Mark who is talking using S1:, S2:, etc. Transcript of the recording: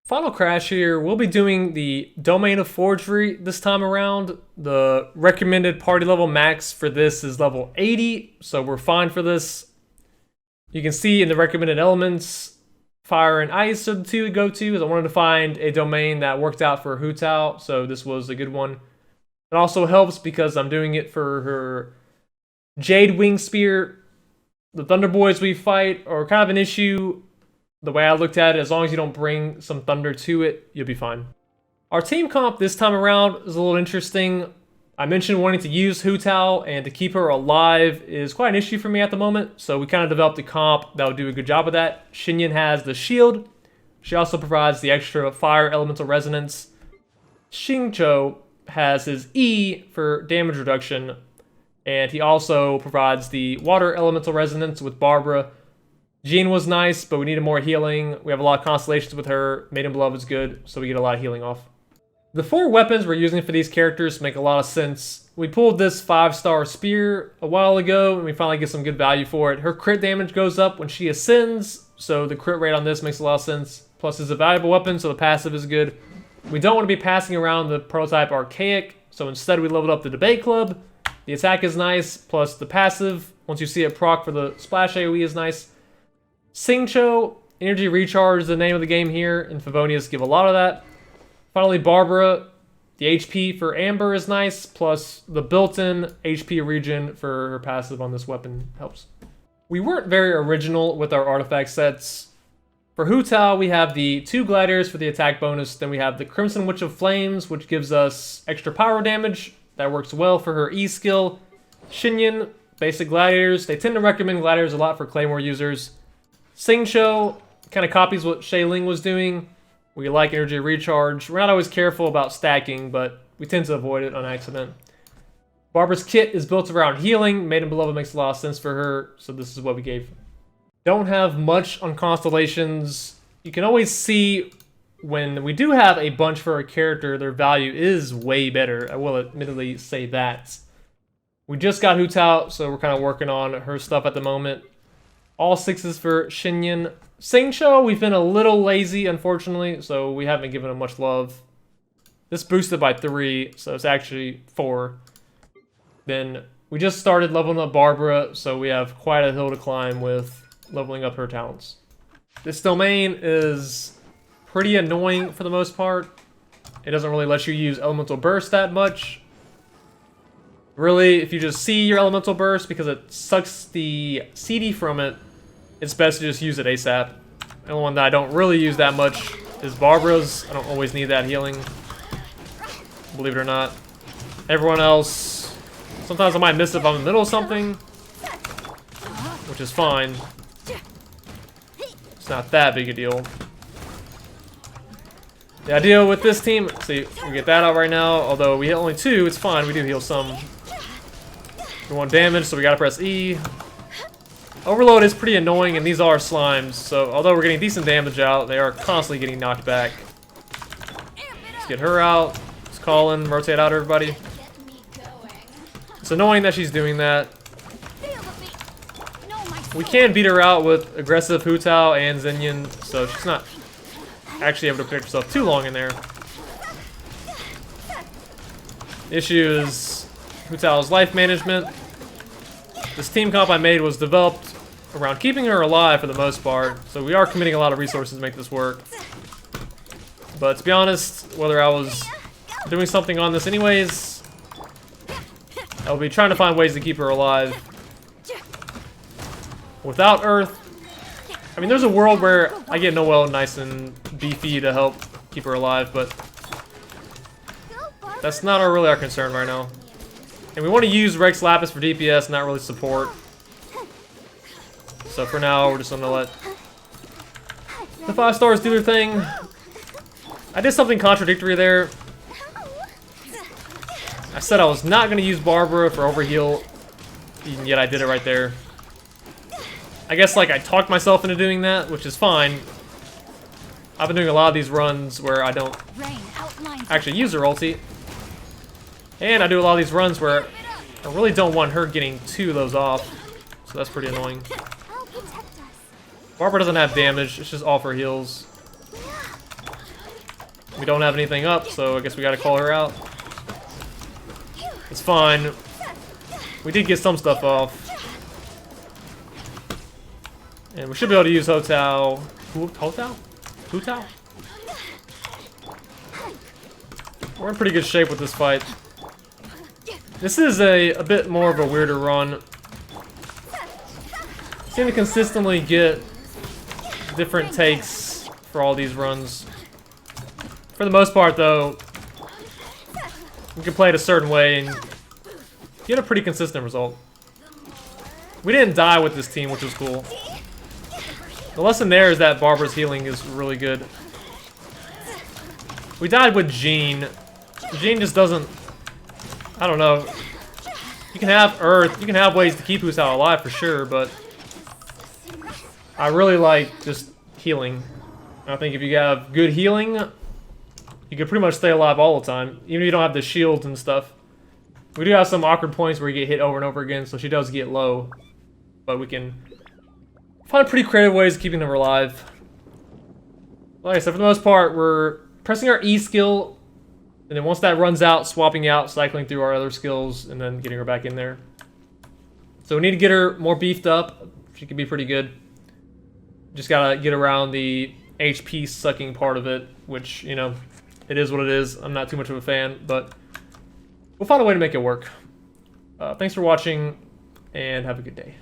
S1: Final crash here. We'll be doing the Domain of Forgery this time around. The recommended party level max for this is level 80, so we're fine for this. You can see in the recommended elements, fire and ice are the two to go to, as I wanted to find a domain that worked out for Hu Tao, so this was a good one. It also helps because I'm doing it for her Jade Wing Spear. The Thunder Boys we fight are kind of an issue. The way I looked at it, as long as you don't bring some thunder to it, you'll be fine. Our team comp this time around is a little interesting. I mentioned wanting to use Hu Tao, and to keep her alive is quite an issue for me at the moment, so we kind of developed a comp that would do a good job of that. Xinyan has the shield. She also provides the extra fire elemental resonance. Xingqiu has his E for damage reduction, and he also provides the water elemental resonance with Barbara. Jean was nice, but we needed more healing. We have a lot of constellations with her. Maiden Beloved is good, so we get a lot of healing off. The 4 weapons we're using for these characters make a lot of sense. We pulled this 5-star spear a while ago, and we finally get some good value for it. Her crit damage goes up when she ascends, so the crit rate on this makes a lot of sense. Plus, it's a valuable weapon, so the passive is good. We don't want to be passing around the prototype Archaic, so instead we leveled up the Debate Club. The attack is nice, plus the passive, once you see it proc for the splash AoE, is nice. Xingqiu, Energy Recharge is the name of the game here, and Favonius give a lot of that. Finally, Barbara, the HP for Amber is nice, plus the built-in HP regen for her passive on this weapon helps. We weren't very original with our artifact sets. For Hu Tao, we have the 2 gliders for the attack bonus, then we have the Crimson Witch of Flames, which gives us extra pyro damage. That works well for her E skill. Xinyan, basic gladiators. They tend to recommend gladiators a lot for Claymore users. Xingqiu kind of copies what Ling was doing. We like energy recharge. We're not always careful about stacking, but we tend to avoid it on accident. Barbara's kit is built around healing. Maiden Beloved makes a lot of sense for her, so this is what we gave. Don't have much on Constellations. You can always see when we do have a bunch for a character, their value is way better. I will admittedly say that. We just got Hu Tao, so we're kind of working on her stuff at the moment. All 6s for Xinyan. Xingqiu, we've been a little lazy, unfortunately, so we haven't given him much love. This boosted by 3, so it's actually 4. Then we just started leveling up Barbara, so we have quite a hill to climb with leveling up her talents. This domain is pretty annoying for the most part. It doesn't really let you use Elemental Burst that much. Really, if you just see your Elemental Burst, because it sucks the CD from it, it's best to just use it ASAP. The only one that I don't really use that much is Barbara's. I don't always need that healing, believe it or not. Everyone else, sometimes I might miss it if I'm in the middle of something, which is fine. It's not that big a deal. The idea with this team, see, we get that out right now, although we hit only 2, it's fine, we do heal some. We want damage, so we gotta press E. Overload is pretty annoying, and these are slimes, so although we're getting decent damage out, they are constantly getting knocked back. Let's get her out. Let's call in, rotate out everybody. It's annoying that she's doing that. We can beat her out with aggressive Hu Tao and Xinyan, so she's not actually able to protect herself too long in there. The issue is Hu Tao's life management. This team comp I made was developed around keeping her alive for the most part, so we are committing a lot of resources to make this work. But to be honest, whether I was doing something on this anyways, I will be trying to find ways to keep her alive. Without Earth, I mean, there's a world where I get Noelle nice and beefy to help keep her alive, but that's not really our concern right now. And we want to use Rex Lapis for DPS, not really support. So for now, we're just going to let the 5 stars do their thing. I did something contradictory there. I said I was not going to use Barbara for overheal, and yet I did it right there. I guess like I talked myself into doing that, which is fine. I've been doing a lot of these runs where I don't actually use her ulti. And I do a lot of these runs where I really don't want her getting 2 of those off. So that's pretty annoying. Barbara doesn't have damage, it's just all for heals. We don't have anything up, so I guess we gotta call her out. It's fine. We did get some stuff off. And we should be able to use Hu Tao. Hu Tao? Hu Tao? We're in pretty good shape with this fight. This is a bit more of a weirder run. Seem to consistently get different takes for all these runs. For the most part, though, you can play it a certain way and get a pretty consistent result. We didn't die with this team, which was cool. The lesson there is that Barbara's healing is really good. We died with Jean. Jean just doesn't... I don't know. You can have Earth. You can have ways to keep Hu Tao alive for sure, but... I really like just healing. I think if you have good healing, you can pretty much stay alive all the time. Even if you don't have the shields and stuff. We do have some awkward points where you get hit over and over again, so she does get low. But we can find pretty creative ways of keeping her alive. Like I said, for the most part, we're pressing our E skill, and then once that runs out, swapping out, cycling through our other skills, and then getting her back in there. So we need to get her more beefed up. She can be pretty good. Just gotta get around the HP sucking part of it, which, you know, it is what it is. I'm not too much of a fan, but we'll find a way to make it work. Thanks for watching, and have a good day.